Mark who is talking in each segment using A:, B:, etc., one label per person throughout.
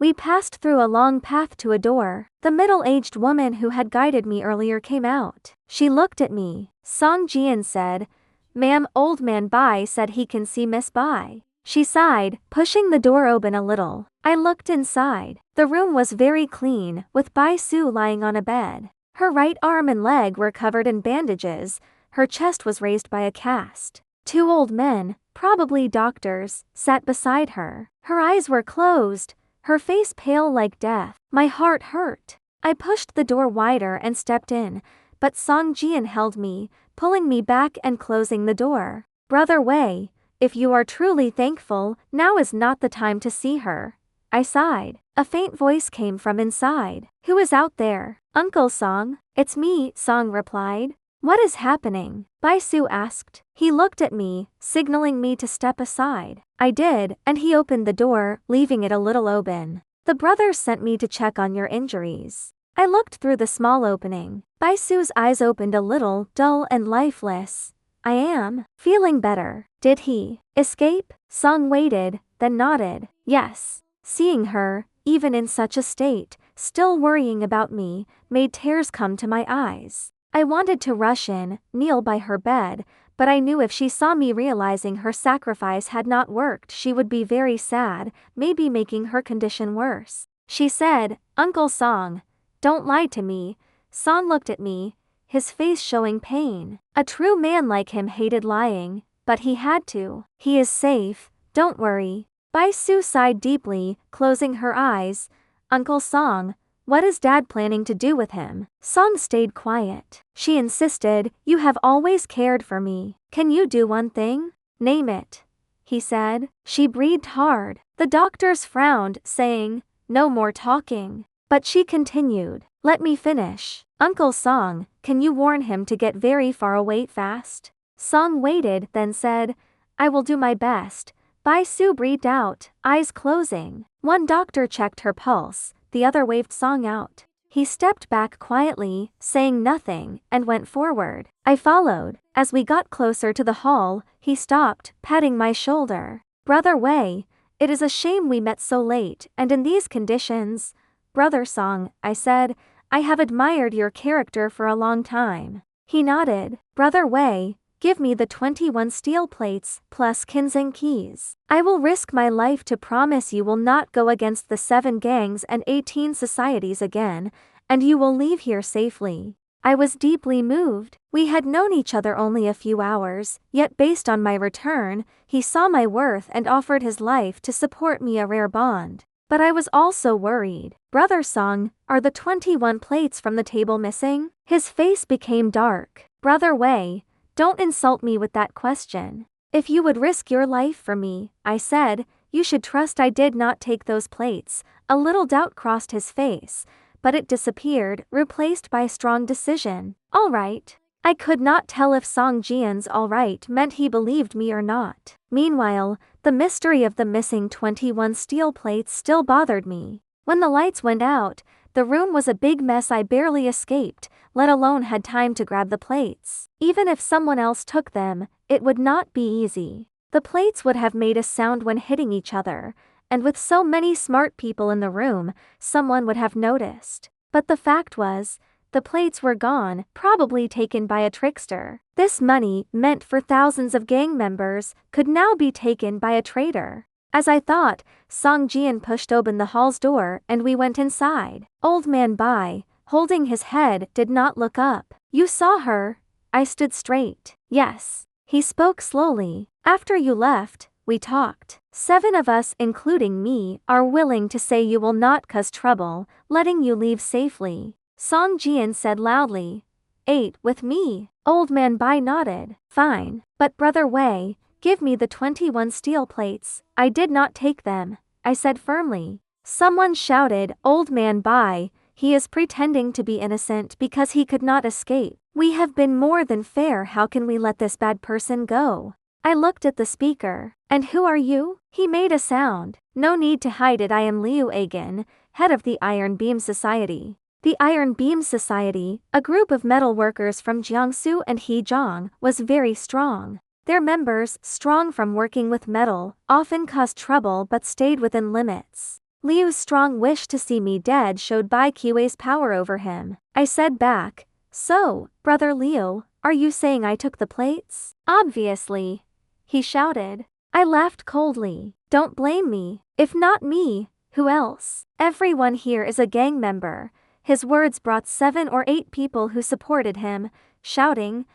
A: We passed through a long path to a door. The middle-aged woman who had guided me earlier came out. She looked at me. Song Jian said, "Ma'am, old man Bai said he can see Miss Bai." She sighed, pushing the door open a little. I looked inside. The room was very clean, with Bai Su lying on a bed. Her right arm and leg were covered in bandages. Her chest was raised by a cast. 2 old men, probably doctors, sat beside her. Her eyes were closed, her face pale like death. My heart hurt. I pushed the door wider and stepped in, but Song Jian held me, pulling me back and closing the door. "Brother Wei, if you are truly thankful, now is not the time to see her." I sighed. A faint voice came from inside. "Who is out there?" "Uncle Song." "It's me," Song replied. "What is happening?" Bai Su asked. He looked at me, signaling me to step aside. I did, and he opened the door, leaving it a little open. "The brothers sent me to check on your injuries." I looked through the small opening. Bai Su's eyes opened a little, dull and lifeless. "I am feeling better." "Did he escape?" Song waited, then nodded. "Yes." Seeing her, even in such a state, still worrying about me, made tears come to my eyes. I wanted to rush in, kneel by her bed, but I knew if she saw me realizing her sacrifice had not worked, she would be very sad, maybe making her condition worse. She said, "Uncle Song, don't lie to me." Song looked at me, his face showing pain. A true man like him hated lying, but he had to. "He is safe, don't worry." Bai Su sighed deeply, closing her eyes. "Uncle Song, what is Dad planning to do with him?" Song stayed quiet. She insisted, "You have always cared for me. Can you do one thing?" "Name it," he said. She breathed hard. The doctors frowned, saying, "No more talking." But she continued, "Let me finish. Uncle Song, can you warn him to get very far away fast?" Song waited, then said, "I will do my best." Bai Su breathed out, eyes closing. One doctor checked her pulse, the other waved Song out. He stepped back quietly, saying nothing, and went forward. I followed. As we got closer to the hall, he stopped, patting my shoulder. "Brother Wei, it is a shame we met so late, and in these conditions." "Brother Song," I said, "I have admired your character for a long time." He nodded. "Brother Wei, give me the 21 steel plates, plus Kinzing keys. I will risk my life to promise you will not go against the 7 gangs and 18 societies again, and you will leave here safely." I was deeply moved. We had known each other only a few hours, yet based on my return, he saw my worth and offered his life to support me, a rare bond. But I was also worried. "Brother Song, are the 21 plates from the table missing?" His face became dark. "Brother Wei, don't insult me with that question. If you would risk your life for me," I said, "you should trust I did not take those plates." A little doubt crossed his face, but it disappeared, replaced by strong decision. "All right." I could not tell if Song Jian's all right meant he believed me or not. Meanwhile, the mystery of the missing 21 steel plates still bothered me. When the lights went out, the room was a big mess. I barely escaped, let alone had time to grab the plates. Even if someone else took them, it would not be easy. The plates would have made a sound when hitting each other, and with so many smart people in the room, someone would have noticed. But the fact was, the plates were gone, probably taken by a trickster. This money, meant for thousands of gang members, could now be taken by a traitor. As I thought, Song Jian pushed open the hall's door and we went inside. Old man Bai, holding his head, did not look up. "You saw her?" I stood straight. "Yes." He spoke slowly. "After you left, we talked. 7 of us, including me, are willing to say you will not cause trouble, letting you leave safely." Song Jian said loudly. 8 with me." Old man Bai nodded. "Fine. But Brother Wei, give me the 21 steel plates." "I did not take them," I said firmly. Someone shouted, "Old man Bai, he is pretending to be innocent because he could not escape. We have been more than fair. How can we let this bad person go?" I looked at the speaker. "And who are you?" He made a sound. "No need to hide it. I am Liu Agan, head of the Iron Beam Society." The Iron Beam Society, a group of metal workers from Jiangsu and Hejiang, was very strong. Their members, strong from working with metal, often caused trouble but stayed within limits. Liu's strong wish to see me dead showed Bai Qiwei's power over him. I said back, "So, Brother Liu, are you saying I took the plates?" "Obviously," he shouted. I laughed coldly. "Don't blame me. If not me, who else? Everyone here is a gang member." His words brought 7 or 8 people who supported him, shouting,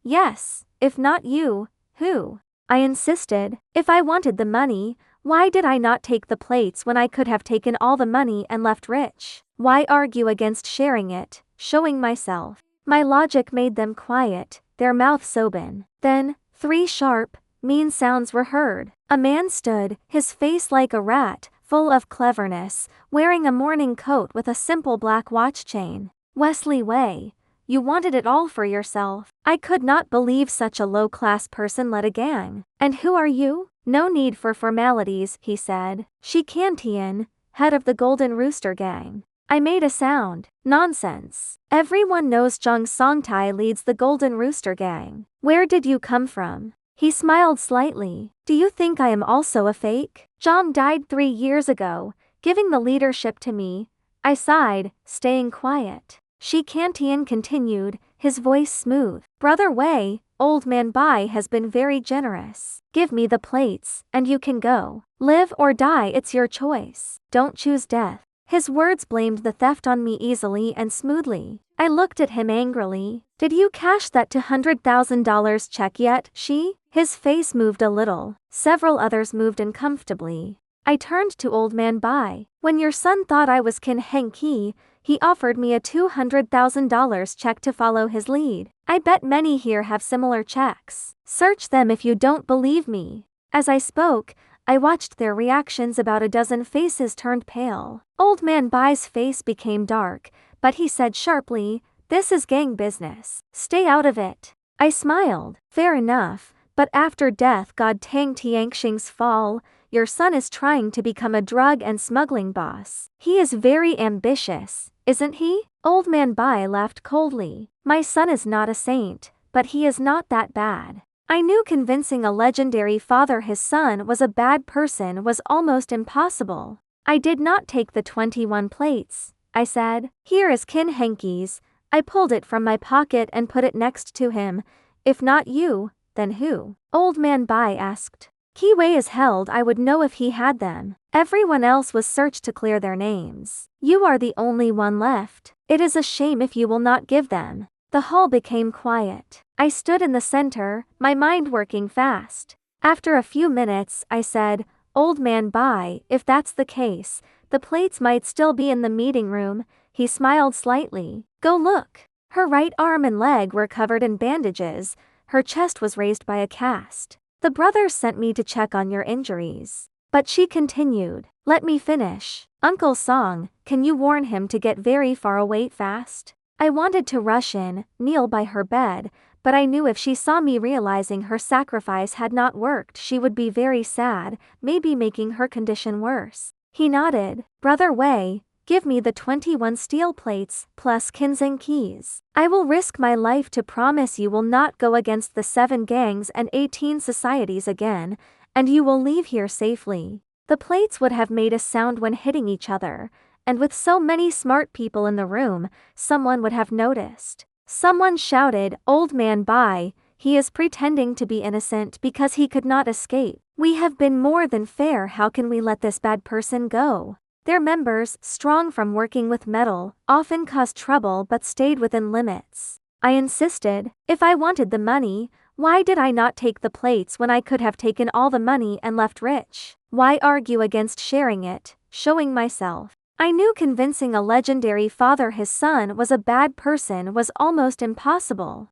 A: "Yes, if not you, who?" I insisted, "If I wanted the money, why did I not take the plates when I could have taken all the money and left rich? Why argue against sharing it, showing myself?" My logic made them quiet, their mouths open. Then, 3 sharp, mean sounds were heard. A man stood, his face like a rat, full of cleverness, wearing a morning coat with a simple black watch chain. "Wesley Wei, you wanted it all for yourself." I could not believe such a low-class person led a gang. "And who are you?" "No need for formalities," he said. "Shi Kantian, head of the Golden Rooster gang." I made a sound. "Nonsense. Everyone knows Zhang Songtai leads the Golden Rooster gang. Where did you come from?" He smiled slightly. "Do you think I am also a fake? Zhang died 3 years ago, giving the leadership to me." I sighed, staying quiet. Shi Kantian continued, his voice smooth. "Brother Wei, old man Bai has been very generous. Give me the plates, and you can go. Live or die, it's your choice. Don't choose death." His words blamed the theft on me easily and smoothly. I looked at him angrily. "Did you cash that $200,000 check yet, Shi?" His face moved a little. Several others moved uncomfortably. I turned to old man Bai. "When your son thought I was Qin Hengqi, he offered me a $200,000 check to follow his lead. I bet many here have similar checks. Search them if you don't believe me." As I spoke, I watched their reactions. About a dozen faces turned pale. Old man Bai's face became dark, but he said sharply, "This is gang business. Stay out of it." I smiled. "Fair enough, but after death God Tang Tianxing's fall, your son is trying to become a drug and smuggling boss. He is very ambitious, isn't he?" Old man Bai laughed coldly. "My son is not a saint, but he is not that bad." I knew convincing a legendary father his son was a bad person was almost impossible. "I did not take the 21 plates," I said. "Here is Qin Hengqi's." I pulled it from my pocket and put it next to him. "If not you, then who?" Old man Bai asked. "Qiwei is held. I would know if he had them. Everyone else was searched to clear their names. You are the only one left. It is a shame if you will not give them." The hall became quiet. I stood in the center, my mind working fast. After a few minutes, I said, "Old man Bai, if that's the case, the plates might still be in the meeting room." He smiled slightly. "Go look." Her right arm and leg were covered in bandages. Her chest was raised by a cast. "The brothers sent me to check on your injuries." But she continued, "Let me finish. Uncle Song, can you warn him to get very far away fast?" I wanted to rush in, kneel by her bed, but I knew if she saw me realizing her sacrifice had not worked, she would be very sad, maybe making her condition worse. He nodded. "Brother Wei, give me the 21 steel plates, plus Qinzheng keys. I will risk my life to promise you will not go against the 7 gangs and 18 societies again, and you will leave here safely." The plates would have made a sound when hitting each other, and with so many smart people in the room, someone would have noticed. Someone shouted, "Old man Bai, he is pretending to be innocent because he could not escape. We have been more than fair. How can we let this bad person go?" Their members, strong from working with metal, often caused trouble but stayed within limits. I insisted, "If I wanted the money, why did I not take the plates when I could have taken all the money and left rich? Why argue against sharing it, showing myself?" I knew convincing a legendary father his son was a bad person was almost impossible.